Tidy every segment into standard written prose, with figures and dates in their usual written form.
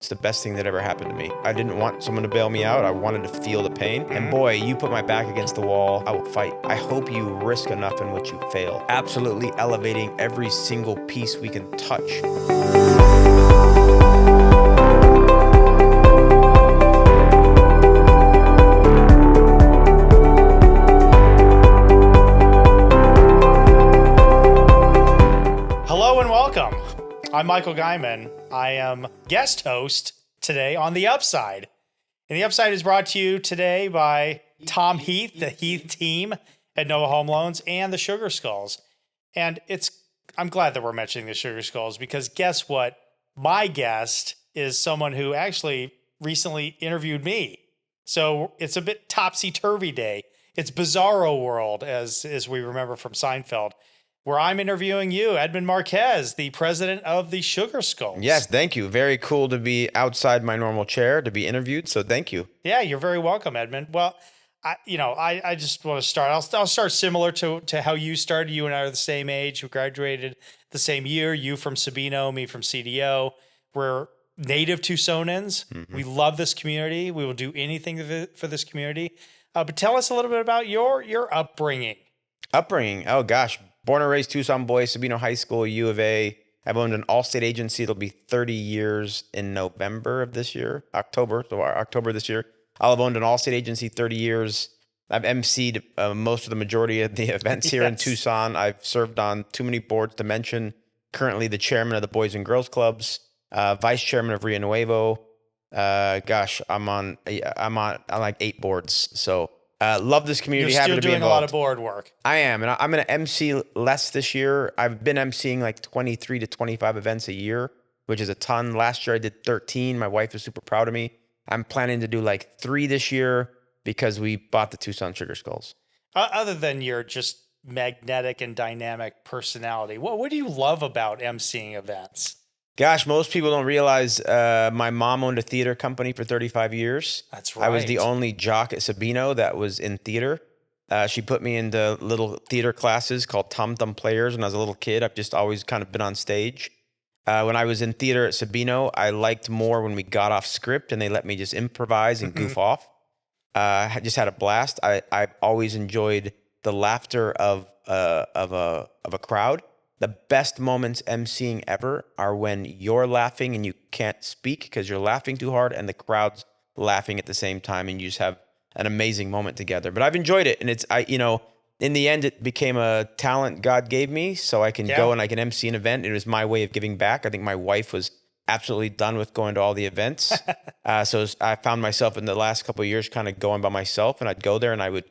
It's the best thing that ever happened to me. I didn't want someone to bail me out. I wanted to feel the pain. And boy, you put my back against the wall, I will fight. I hope you risk enough in which you fail. Absolutely elevating every single piece we can touch. Hello and welcome. I'm Michael Guymon. I am guest host today on The Upside. And The Upside is brought to you today by Tom Heath, the Heath team at Nova Home Loans, and the Sugar Skulls. And I'm glad that we're mentioning the Sugar Skulls because guess what? My guest is someone who actually recently interviewed me. So it's a bit topsy-turvy day. It's bizarro world, as we remember from Seinfeld, where I'm interviewing you, Edmund Marquez, the president of the Sugar Skulls. Yes, thank you. Very cool to be outside my normal chair to be interviewed, so thank you. Yeah, you're very welcome, Edmund. Well, I just want to start. I'll start similar to how you started. You and I are the same age. We graduated the same year. You from Sabino, me from CDO. We're native Tucsonans. Mm-hmm. We love this community. We will do anything for this community. But tell us a little bit about your upbringing. Upbringing? Oh, gosh. Born and raised Tucson boy, Sabino High School, U of A. I've owned an all-state agency. It'll be 30 years in November of this year, October this year. I'll have owned an all-state agency 30 years. I've emceed most of the majority of the events here in Tucson. I've served on too many boards to mention. Currently the chairman of the Boys and Girls Clubs, vice chairman of Rio Nuevo. I'm on like 8 boards. So love this community. You're Happy still to be doing involved. a lot of board work. I am, and I'm going to MC less this year. I've been MCing like 23 to 25 events a year, which is a ton. Last year I did 13. My wife is super proud of me. I'm planning to do like 3 this year because we bought the Tucson Sugar Skulls. Other than your just magnetic and dynamic personality, what do you love about MCing events? Gosh, most people don't realize my mom owned a theater company for 35 years. That's right. I was the only jock at Sabino that was in theater. She put me into little theater classes called Tom Thumb Players when I was a little kid. I've just always kind of been on stage. When I was in theater at Sabino, I liked more when we got off script and they let me just improvise and goof off. I just had a blast. I've always enjoyed the laughter of a crowd. The best moments emceeing ever are when you're laughing and you can't speak because you're laughing too hard and the crowd's laughing at the same time and you just have an amazing moment together. But I've enjoyed it, and in the end, it became a talent God gave me, so I can go and I can MC an event. It was my way of giving back. I think my wife was absolutely done with going to all the events. So I found myself in the last couple of years kind of going by myself, and I'd go there and I would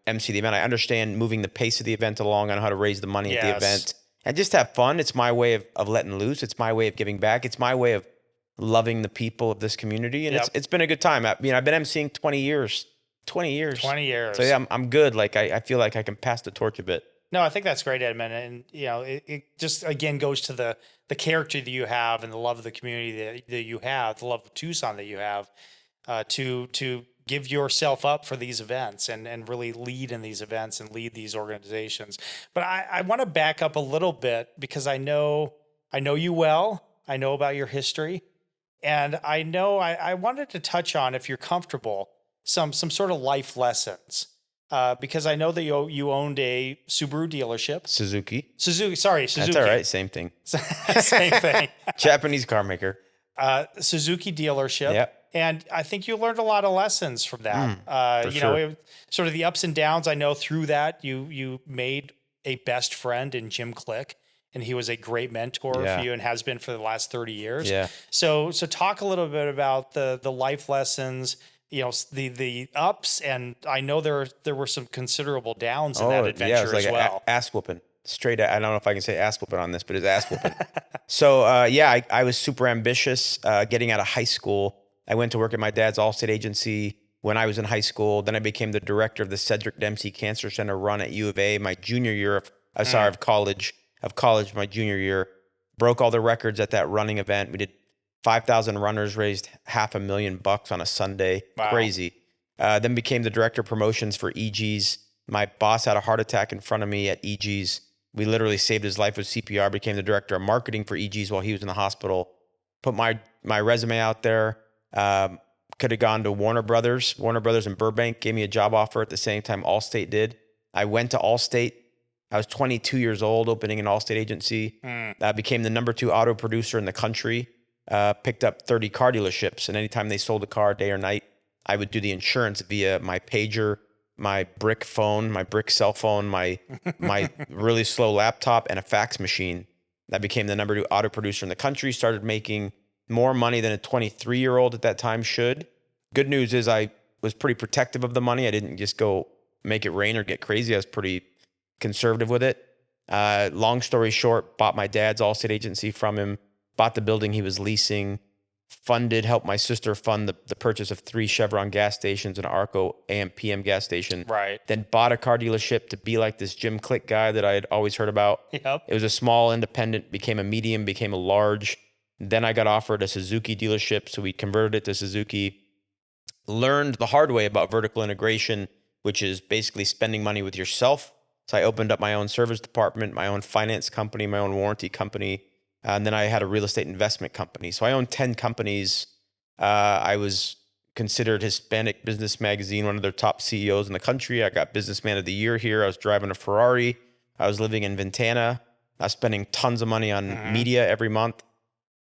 MC the event. I understand moving the pace of the event along. I know how to raise the money at the event. And just have fun. It's my way of letting loose. It's my way of giving back. It's my way of loving the people of this community. And it's been a good time. I've been emceeing 20 years. 20 years. 20 years. So yeah, I'm good. Like I feel like I can pass the torch a bit. No, I think that's great, Edmund. And it just again goes to the character that you have and the love of the community that you have, the love of Tucson that you have, to give yourself up for these events and really lead in these events and lead these organizations. But I want to back up a little bit because I know you well. I know about your history. And I know I wanted to touch on, if you're comfortable, some sort of life lessons. Because I know that you owned a Subaru dealership. Suzuki. Suzuki. That's all right. Same thing. Same thing. Japanese car maker. Suzuki dealership. Yep. And I think you learned a lot of lessons from that. Sure. Sort of the ups and downs. I know through that you made a best friend in Jim Click, and he was a great mentor for you and has been for the last 30 years. Yeah. So talk a little bit about the life lessons, the ups, and I know there were some considerable downs in that adventure it was like as well. Ass whooping. Straight. I don't know if I can say ass whooping on this, but it's ass whooping. So I was super ambitious getting out of high school. I went to work at my dad's Allstate agency when I was in high school. Then I became the director of the Cedric Dempsey Cancer Center run at U of A my junior year of college, my junior year. Broke all the records at that running event. We did 5,000 runners, raised $500,000 on a Sunday. Wow. Crazy. Then became the director of promotions for EG's. My boss had a heart attack in front of me at EG's. We literally saved his life with CPR, became the director of marketing for EG's while he was in the hospital. Put my my resume out there. Could have gone to Warner Brothers. Warner Brothers in Burbank gave me a job offer at the same time Allstate did. I went to Allstate. I was 22 years old, opening an Allstate agency. Became the number 2 auto producer in the country. Picked up 30 car dealerships, and anytime they sold a car, day or night, I would do the insurance via my pager, my brick phone, my brick cell phone, my really slow laptop, and a fax machine. I became the number 2 auto producer in the country. Started making more money than a 23-year-old at that time should. Good news is I was pretty protective of the money. I didn't just go make it rain or get crazy. I was pretty conservative with it. Long story short, bought my dad's Allstate agency from him, bought the building he was leasing, helped my sister fund the purchase of 3 Chevron gas stations and an Arco AM/PM gas station. Right. Then bought a car dealership to be like this Jim Click guy that I had always heard about. Yep. It was a small independent, became a medium, became a large. Then I got offered a Suzuki dealership, so we converted it to Suzuki. Learned the hard way about vertical integration, which is basically spending money with yourself. So I opened up my own service department, my own finance company, my own warranty company, and then I had a real estate investment company. So I owned 10 companies. I was considered Hispanic Business Magazine, one of their top CEOs in the country. I got Businessman of the Year here. I was driving a Ferrari. I was living in Ventana. I was spending tons of money on media every month.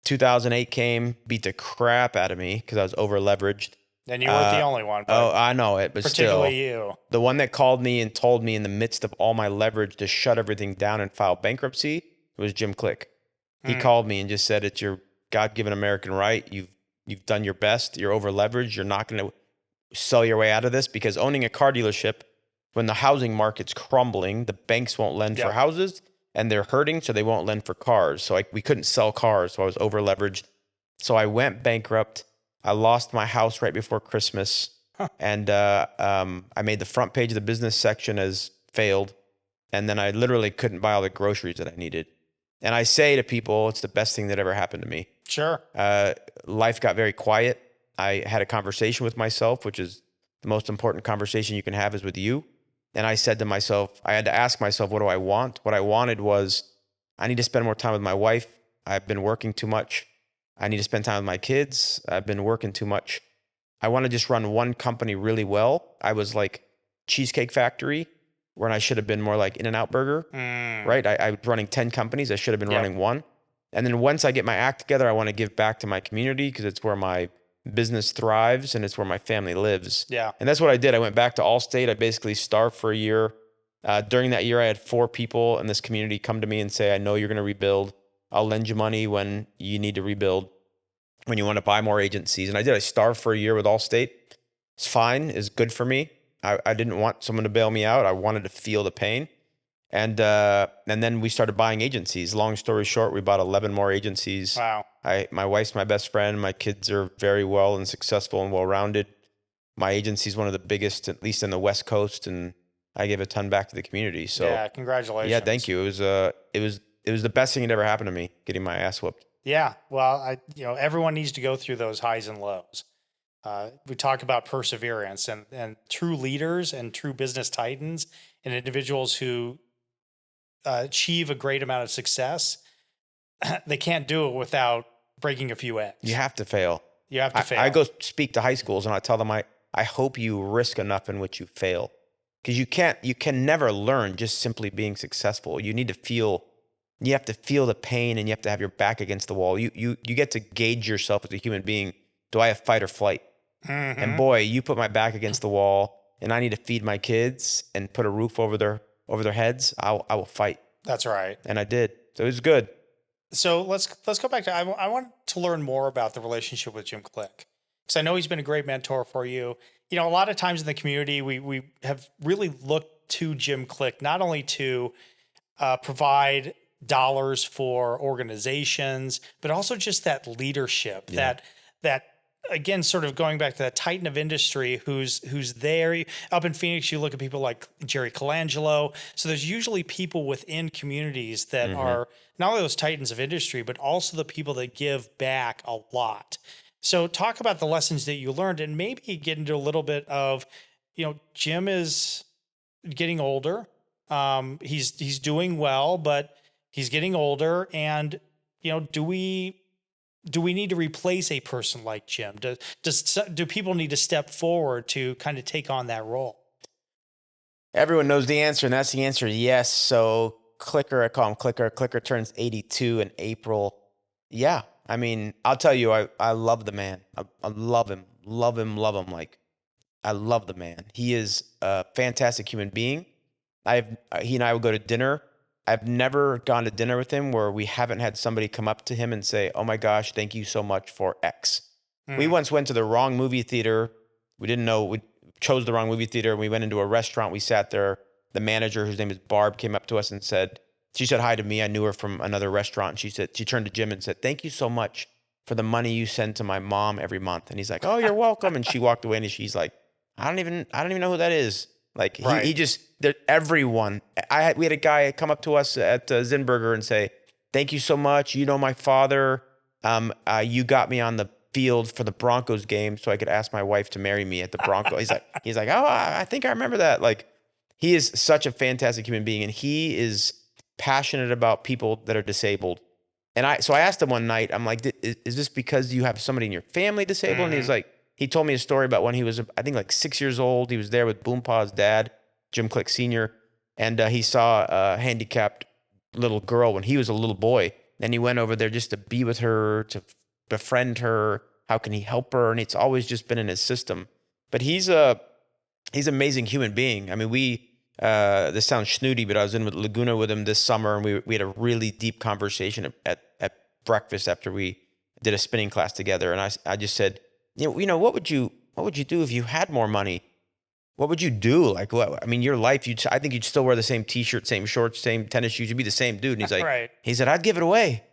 2008 came, beat the crap out of me because I was over leveraged. And you weren't the only one. Oh, I know it, but particularly still, you. The one that called me and told me in the midst of all my leverage to shut everything down and file bankruptcy was Jim Click. He called me and just said, "It's your God-given American right. You've done your best. You're over leveraged. You're not going to sell your way out of this because owning a car dealership, when the housing market's crumbling, the banks won't lend for houses and they're hurting, so they won't lend for cars. So we couldn't sell cars, so I was over leveraged. So I went bankrupt. I lost my house right before Christmas, and I made the front page of the business section as failed, and then I literally couldn't buy all the groceries that I needed. And I say to people, it's the best thing that ever happened to me. Sure. Life got very quiet. I had a conversation with myself, which is the most important conversation you can have is with you. And I said to myself, I had to ask myself, what do I want? What I wanted was, I need to spend more time with my wife. I've been working too much. I need to spend time with my kids. I've been working too much. I want to just run one company really well. I was like Cheesecake Factory, when I should have been more like In-N-Out Burger, right? I was running 10 companies. I should have been running one. And then once I get my act together, I want to give back to my community because it's where my business thrives and it's where my family lives. Yeah. And that's what I did. I went back to Allstate. I basically starved for a year. During that year, I had 4 people in this community come to me and say, I know you're going to rebuild. I'll lend you money when you need to rebuild, when you want to buy more agencies. And I did. I starved for a year with Allstate. It's fine. It's good for me. I didn't want someone to bail me out. I wanted to feel the pain. And then we started buying agencies. Long story short, we bought 11 more agencies. Wow. My wife's my best friend. My kids are very well and successful and well-rounded. My agency is one of the biggest, at least in the West Coast, and I give a ton back to the community. So yeah, congratulations. Yeah, thank you. It was the best thing that ever happened to me, getting my ass whooped. Yeah, well, everyone needs to go through those highs and lows. We talk about perseverance and true leaders and true business titans and individuals who achieve a great amount of success. They can't do it without breaking a few eggs. You have to fail. You have to fail. I go speak to high schools and I tell them, I hope you risk enough in which you fail. Because you can never learn just simply being successful. You have to feel the pain and you have to have your back against the wall. You get to gauge yourself as a human being. Do I have fight or flight? Mm-hmm. And boy, you put my back against the wall and I need to feed my kids and put a roof over their heads. I will fight. That's right. And I did. So it was good. So let's go back to, I want to learn more about the relationship with Jim Click, because I know he's been a great mentor for you. A lot of times in the community, we have really looked to Jim Click, not only to provide dollars for organizations, but also just that leadership, that again, sort of going back to that titan of industry who's there. Up in Phoenix, you look at people like Jerry Colangelo. So there's usually people within communities that are not only those titans of industry, but also the people that give back a lot. So talk about the lessons that you learned and maybe get into a little bit of, Jim is getting older. He's doing well, but he's getting older. And, do we do we need to replace a person like Jim? Do people need to step forward to kind of take on that role? Everyone knows the answer, and that's the answer. Yes. So Clicker, I call him Clicker. Clicker turns 82 in April. Yeah. I mean, I'll tell you, I love the man. I love him. Love him. Love him. Like, I love the man. He is a fantastic human being. He and I will go to dinner. I've never gone to dinner with him where we haven't had somebody come up to him and say, "Oh my gosh, thank you so much for X." We once went to the wrong movie theater. We didn't know, we chose the wrong movie theater. We went into a restaurant. We sat there. The manager, whose name is Barb, came up to us and she said hi to me. I knew her from another restaurant. And she turned to Jim and said, "Thank you so much for the money you send to my mom every month." And he's like, "Oh, you're welcome." And she walked away and she's like, I don't even know who that is. Like he just, everyone, we had a guy come up to us at Zinburger and say, "Thank you so much. You know my father. You got me on the field for the Broncos game so I could ask my wife to marry me at the Broncos." He's like, "Oh, I think I remember that." Like, he is such a fantastic human being, and he is passionate about people that are disabled. And so I asked him one night, I'm like, "Is this because you have somebody in your family disabled?" And he's like, he told me a story about when he was, I think, like 6 years old. He was there with Boompaw's dad, Jim Click Sr., and he saw a handicapped little girl when he was a little boy. And he went over there just to be with her, to befriend her. How can he help her? And it's always just been in his system. But he's an amazing human being. I mean, this sounds snooty, but I was in with Laguna with him this summer, and we had a really deep conversation at breakfast after we did a spinning class together. And I just said, what would you do if you had more money? What would you do? Like, what? I mean, your life, I think you'd still wear the same t-shirt, same shorts, same tennis shoes. You'd be the same dude. And he's like, he said, "I'd give it away."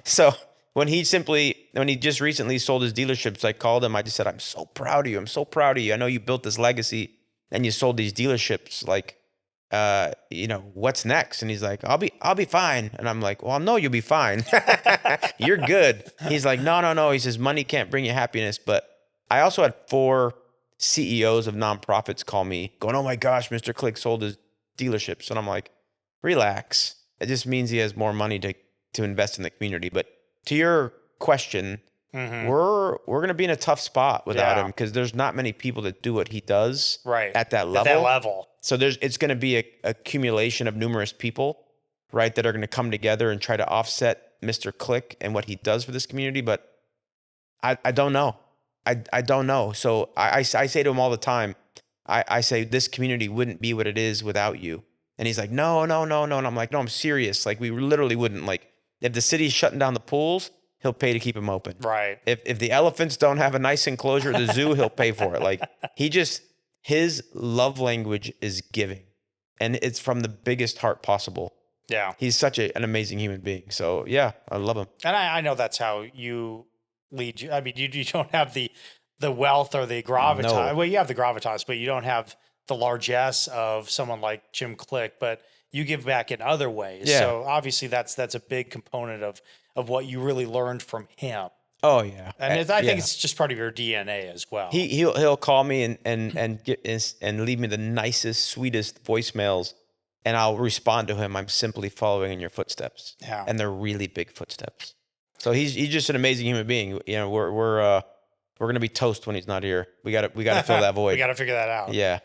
So when he just recently sold his dealerships, I called him. I just said, "I'm so proud of you. I'm so proud of you. I know you built this legacy and you sold these dealerships. Like, what's next?" And he's like, I'll be fine. And I'm like, "Well, no, you'll be fine. You're good." He's like, no. He says, "Money can't bring you happiness." But I also had 4 CEOs of nonprofits call me going, "Oh my gosh, Mr. Click sold his dealerships." And I'm like, relax. It just means he has more money to invest in the community. But to your question, we're going to be in a tough spot without him, because there's not many people that do what he does at that level. So it's going to be a accumulation of numerous people, right, that are going to come together and try to offset Mr. Click and what he does for this community. But I don't know. I don't know. So I say to him all the time, I say, this community wouldn't be what it is without you. And he's like, no. And I'm like, no, I'm serious. Like, we literally wouldn't. Like, if the city's shutting down the pools, he'll pay to keep them open. Right. If the elephants don't have a nice enclosure at the zoo, he'll pay for it. Like, his love language is giving. And it's from the biggest heart possible. Yeah. He's such an amazing human being. So yeah, I love him. And I know that's how you lead. I mean, you don't have the wealth or the gravitas. No. Well, you have the gravitas, but you don't have the largesse of someone like Jim Click, but you give back in other ways. Yeah. So obviously that's a big component of what you really learned from him. Oh yeah. And I think it's just part of your DNA as well. He'll call me and leave me the nicest, sweetest voicemails, and I'll respond to him. "I'm simply following in your footsteps." Yeah. And they're really big footsteps. So he's just an amazing human being. We're going to be toast when he's not here. We got to fill that void. We got to figure that out. Yeah.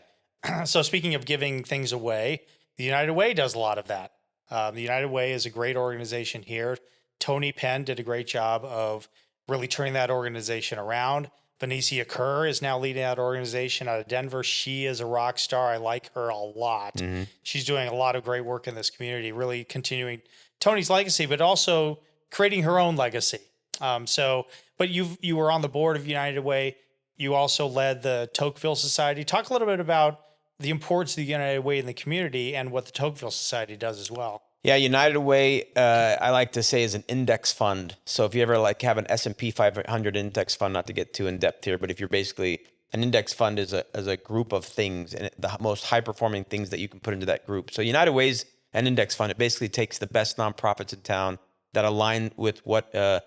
So speaking of giving things away, the United Way does a lot of that. The United Way is a great organization here. Tony Penn did a great job of really turning that organization around. Benicia Kerr is now leading that organization out of Denver. She is a rock star. I like her a lot. Mm-hmm. She's doing a lot of great work in this community, really continuing Tony's legacy, but also creating her own legacy. But you were on the board of United Way. You also led the Tocqueville Society. Talk a little bit about the importance of the United Way in the community and what the Tocqueville Society does as well. Yeah, United Way, I like to say, is an index fund. So if you ever have an S&P 500 index fund, not to get too in depth here, but if you're basically, an index fund is a group of things, and the most high performing things that you can put into that group. So United Way's an index fund. It basically takes the best nonprofits in town that align with what the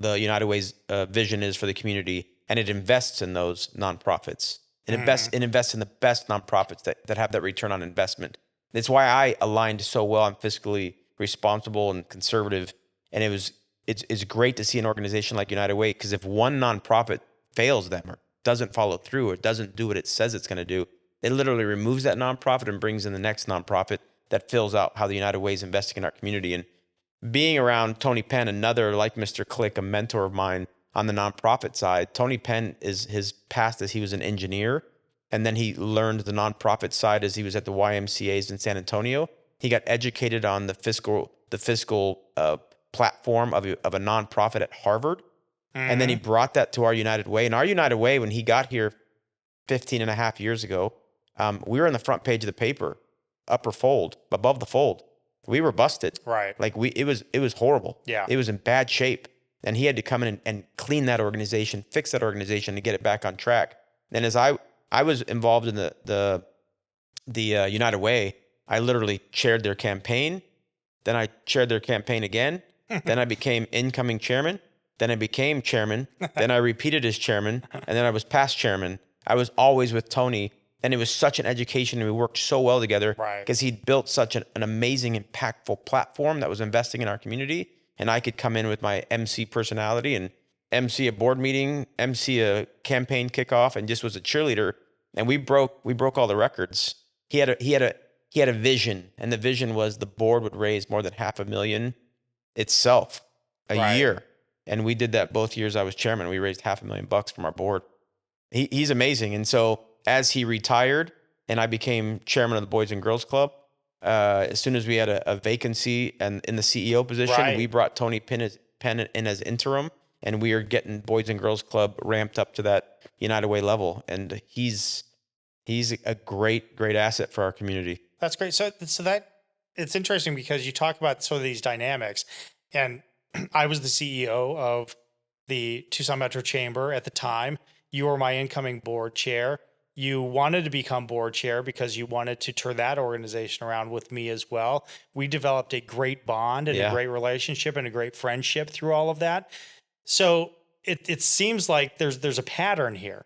United Way's vision is for the community, and it invests in those nonprofits. It invests in the best nonprofits that have that return on investment. That's why I aligned so well. I'm fiscally responsible and conservative, and it was it's great to see an organization like United Way, because if one nonprofit fails them or doesn't follow through or doesn't do what it says it's going to do, it literally removes that nonprofit and brings in the next nonprofit that fills out how the United Way is investing in our community. And being around Tony Penn, another like Mr. Click, a mentor of mine on the nonprofit side, Tony Penn is his past as he was an engineer. And then he learned the nonprofit side as he was at the YMCA's in San Antonio. He got educated on the fiscal platform of a nonprofit at Harvard. And then he brought that to our United Way. And our United Way, when he got here 15 and a half years ago, we were on the front page of the paper, upper fold, above the fold. We were busted. Right. Like it was horrible. Yeah. It was in bad shape. And he had to come in and clean that organization, fix that organization to get it back on track. And as I was involved in the United Way, I literally chaired their campaign. Then I chaired their campaign again. Then I became incoming chairman. Then I became chairman. Then I repeated as chairman. And then I was past chairman. I was always with Tony. And it was such an education. And we worked so well together because he'd built such an amazing, impactful platform that was investing in our community. And I could come in with my MC personality and MC a board meeting, MC a campaign kickoff, and just was a cheerleader. And we broke all the records. He had a vision, and the vision was the board would raise more than $500,000 itself a year. And we did that both years I was chairman. We raised $500,000 from our board. He's amazing. And so as he retired and I became chairman of the Boys and Girls Club, as soon as we had a vacancy and in the CEO position, we brought Tony Penn in as interim, and we are getting Boys and Girls Club ramped up to that United Way level. And he's a great asset for our community. That's great. So that it's interesting because you talk about sort of these dynamics, and I was the CEO of the Tucson Metro Chamber at the time. You were my incoming board chair. You wanted to become board chair because you wanted to turn that organization around with me as well. We developed a great bond and a great relationship and a great friendship through all of that. So it seems like there's a pattern here.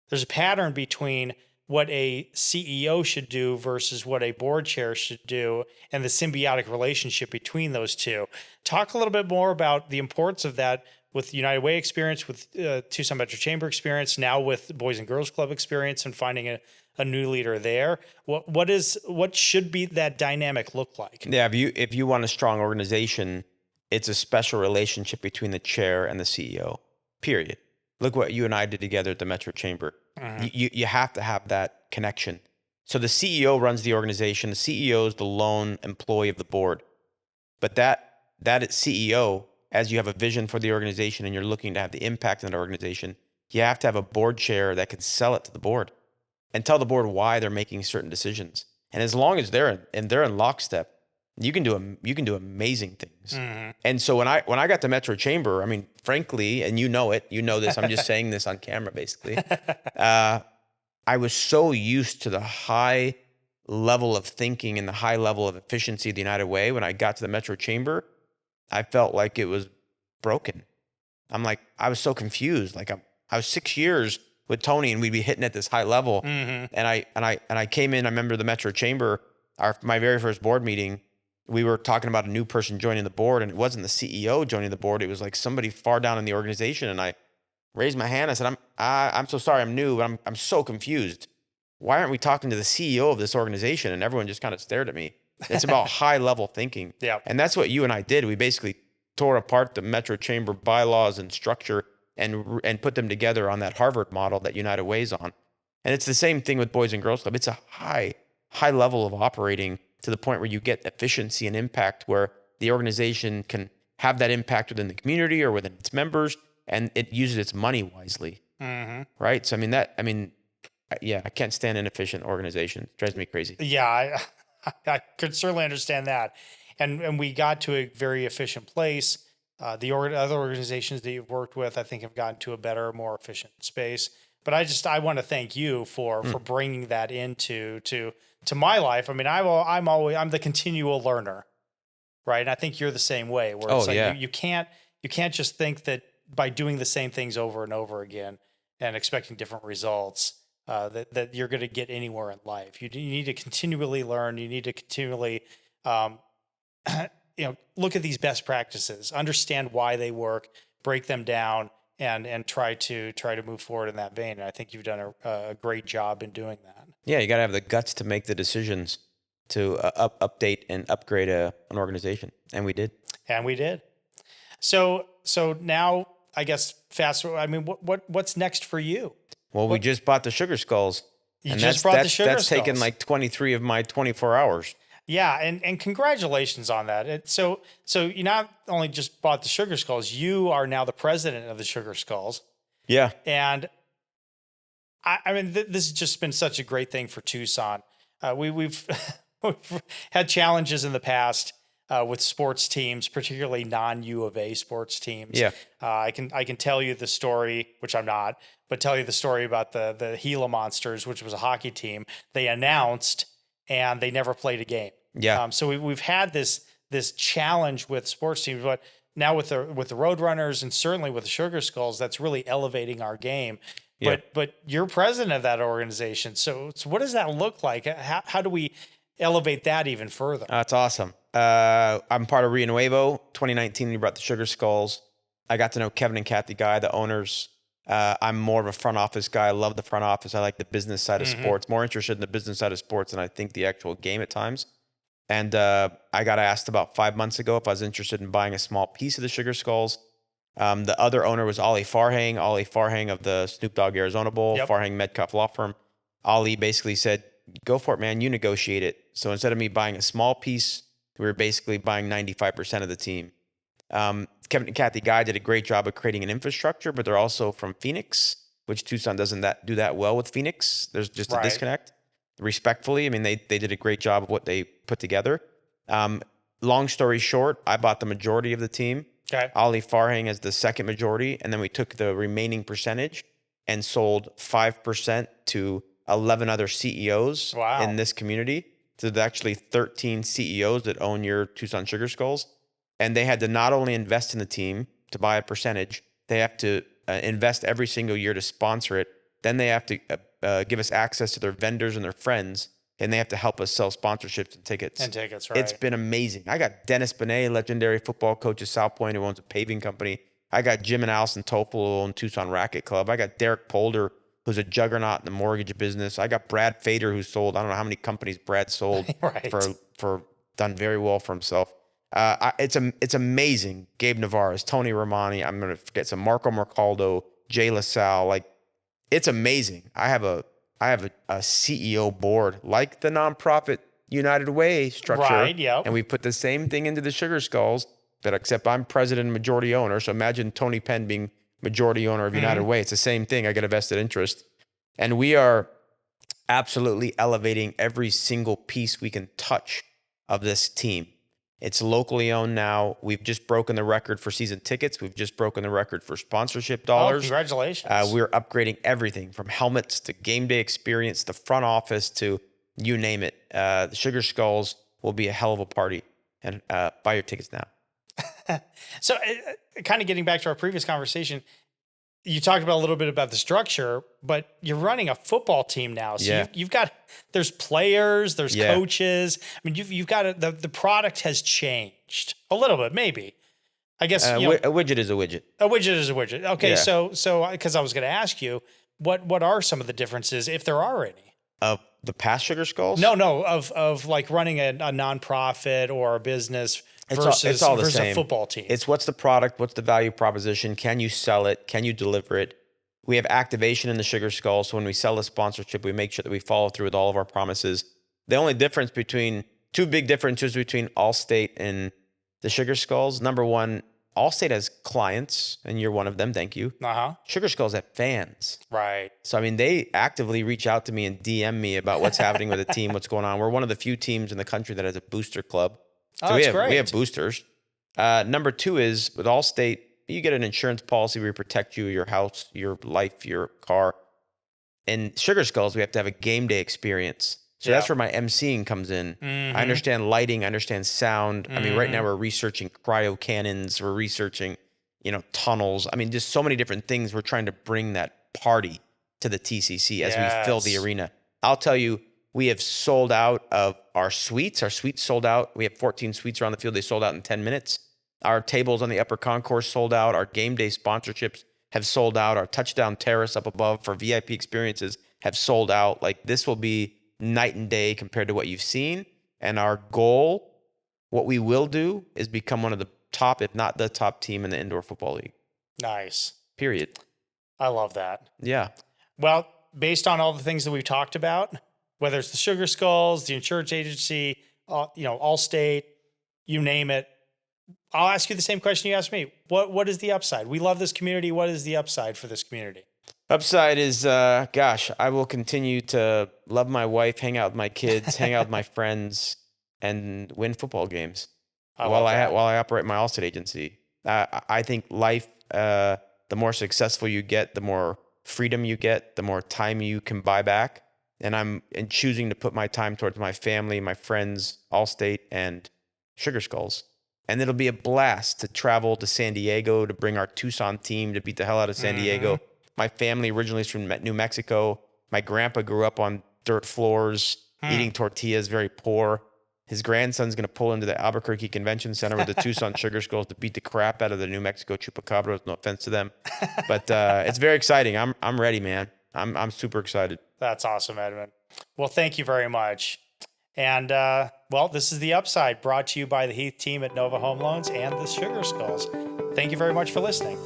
There's a pattern between what a CEO should do versus what a board chair should do and the symbiotic relationship between those two. Talk a little bit more about the importance of that with United Way experience, with Tucson Metro Chamber experience, now with Boys and Girls Club experience, and finding a new leader there. What should be that dynamic look like? Yeah, if you want a strong organization, it's a special relationship between the chair and the CEO. Period. Look what you and I did together at the Metro Chamber. You have to have that connection. So the CEO runs the organization. The CEO is the lone employee of the board, but that CEO, as you have a vision for the organization and you're looking to have the impact in that organization, you have to have a board chair that can sell it to the board and tell the board why they're making certain decisions. And as long as they're in lockstep, you can do amazing things. And so when I got to Metro Chamber, I mean, frankly, and you know this, I'm just saying this on camera, basically. I was so used to the high level of thinking and the high level of efficiency of the United Way. When I got to the Metro Chamber, I felt like it was broken. I was so confused. Like I was 6 years with Tony and we'd be hitting at this high level. And I came in, I remember the Metro Chamber, my very first board meeting, we were talking about a new person joining the board, and it wasn't the CEO joining the board. It was like somebody far down in the organization. And I raised my hand. I said, I'm so sorry. I'm new, but I'm so confused. Why aren't we talking to the CEO of this organization? And everyone just kind of stared at me. It's about high level thinking. Yeah. And that's what you and I did. We basically tore apart the Metro Chamber bylaws and structure and put them together on that Harvard model that United Way's on. And it's the same thing with Boys and Girls Club. It's a high level of operating to the point where you get efficiency and impact, where the organization can have that impact within the community or within its members, and it uses its money wisely. Right. So I can't stand inefficient organizations. It drives me crazy. Yeah, I could certainly understand that. And we got to a very efficient place. The other organizations that you've worked with, I think, have gotten to a better, more efficient space. But I want to thank you for bringing that into my life. I mean, I'm the continual learner, right? And I think you're the same way. Where it's you can't just think that by doing the same things over and over again and expecting different results, that you're going to get anywhere in life. You need to continually learn. You need to continually look at these best practices, understand why they work, break them down, and try to move forward in that vein. And I think you've done a great job in doing that. Yeah, you got to have the guts to make the decisions to update and upgrade an organization, and we did. And we did. So now I guess what's next for you? Well, we just bought the Sugar Skulls. You just brought the Sugar Skulls. That's taken like 23 of my 24 hours. Yeah, and congratulations on that. So you not only just bought the Sugar Skulls, you are now the president of the Sugar Skulls. Yeah. And this has just been such a great thing for Tucson. We've had challenges in the past with sports teams, particularly non-U of A sports teams. Yeah. I can tell you the story, which I'm not, but tell you the story about the Gila Monsters, which was a hockey team. They announced and they never played a game. Yeah. So we've had this challenge with sports teams, but now with the Roadrunners and certainly with the Sugar Skulls, that's really elevating our game. Yeah. But you're president of that organization. So what does that look like? How do we elevate that even further? That's awesome. I'm part of Rio Nuevo. 2019, we brought the Sugar Skulls. I got to know Kevin and Kathy Guy, the owners. I'm more of a front office guy. I love the front office. I like the business side of sports, more interested in the business side of sports than I think the actual game at times. And I got asked about 5 months ago if I was interested in buying a small piece of the Sugar Skulls. The other owner was Ollie Farhang of the Snoop Dogg Arizona Bowl, Farhang Metcalf Law Firm. Ollie basically said, go for it, man. You negotiate it. So instead of me buying a small piece, we were basically buying 95% of the team. Kevin and Kathy Guy did a great job of creating an infrastructure, but they're also from Phoenix, which Tucson doesn't do that well with Phoenix. There's just a disconnect. Respectfully, I mean, they did a great job of what they put together. Long story short, I bought the majority of the team. Okay. Ollie Farhang as the second majority, and then we took the remaining percentage and sold 5% to 11 other CEOs in this community. So there's actually 13 CEOs that own your Tucson Sugar Skulls. And they had to not only invest in the team to buy a percentage, they have to invest every single year to sponsor it. Then they have to give us access to their vendors and their friends, and they have to help us sell sponsorships and tickets. Right. It's been amazing. I got Dennis Benet, legendary football coach at South Point, who owns a paving company. I got Jim and Allison Topol, who own Tucson Racket Club. I got Derek Polder, who's a juggernaut in the mortgage business. I got Brad Fader, who sold, I don't know how many companies Brad sold for done very well for himself. It's amazing. Gabe Navarez, Tony Romani. I'm going to forget some Marco Mercaldo, Jay LaSalle. Like, it's amazing. I have a CEO board like the nonprofit United Way structure. Right, yep. And we put the same thing into the Sugar Skulls, but except I'm president and majority owner. So imagine Tony Penn being majority owner of United Way. It's the same thing. I get a vested interest. And we are absolutely elevating every single piece we can touch of this team. It's locally owned now. We've just broken the record for season tickets. We've just broken the record for sponsorship dollars. Congratulations. We're upgrading everything from helmets to game day experience, the front office to you name it. The Sugar Skulls will be a hell of a party. And buy your tickets now. So kind of getting back to our previous conversation, you talked about a little bit about the structure, but you're running a football team now. So you've got, there's players, there's coaches. I mean, you've got the product has changed a little bit, maybe. I guess a widget is a widget. A widget is a widget. Okay, Yeah. so because I was going to ask you, what are some of the differences, if there are any? The past Sugar Skulls? No, of like running a nonprofit or a business versus a football team. It's what's the product, what's the value proposition, can you sell it, can you deliver it? We have activation in the Sugar Skulls, so when we sell a sponsorship, we make sure that we follow through with all of our promises. The only difference between, two big differences between Allstate and the Sugar Skulls. Number one, Allstate has clients, and you're one of them, thank you. Sugar Skulls have fans. Right. So, I mean, they actively reach out to me and DM me about what's happening with the team, what's going on. We're one of the few teams in the country that has a booster club. So we have boosters. Number two is with Allstate, you get an insurance policy where we protect you, your house, your life, your car. In Sugar Skulls, we have to have a game day experience. So that's where my emceeing comes in. I understand lighting, I understand sound. I mean, right now we're researching cryo cannons, we're researching, tunnels. I mean, just so many different things. We're trying to bring that party to the TCC as we fill the arena. I'll tell you, We have sold out of our suites. Our suites sold out. We have 14 suites around the field. They sold out in 10 minutes. Our tables on the upper concourse sold out. Our game day sponsorships have sold out. Our touchdown terrace up above for VIP experiences have sold out. Like, this will be night and day compared to what you've seen. And our goal, what we will do, is become one of the top, if not the top team in the indoor football league. Nice. Period. I love that. Yeah. Well, based on all the things that we've talked about, whether it's the Sugar Skulls, the insurance agency, Allstate, you name it, I'll ask you the same question you asked me. What is the upside? We love this community. What is the upside for this community? Upside is, I will continue to love my wife, hang out with my kids, hang out with my friends, and win football games while I operate my Allstate agency. I think life, the more successful you get, the more freedom you get, the more time you can buy back. And I'm choosing to put my time towards my family, my friends, Allstate, and Sugar Skulls. And it'll be a blast to travel to San Diego to bring our Tucson team to beat the hell out of San Diego. My family originally is from New Mexico. My grandpa grew up on dirt floors, eating tortillas, very poor. His grandson's going to pull into the Albuquerque Convention Center with the Tucson Sugar Skulls to beat the crap out of the New Mexico Chupacabras. No offense to them, but it's very exciting. I'm ready, man. I'm super excited. That's awesome, Edmund. Well, thank you very much. And this is The Upside, brought to you by the Heath team at Nova Home Loans and the Sugar Skulls. Thank you very much for listening.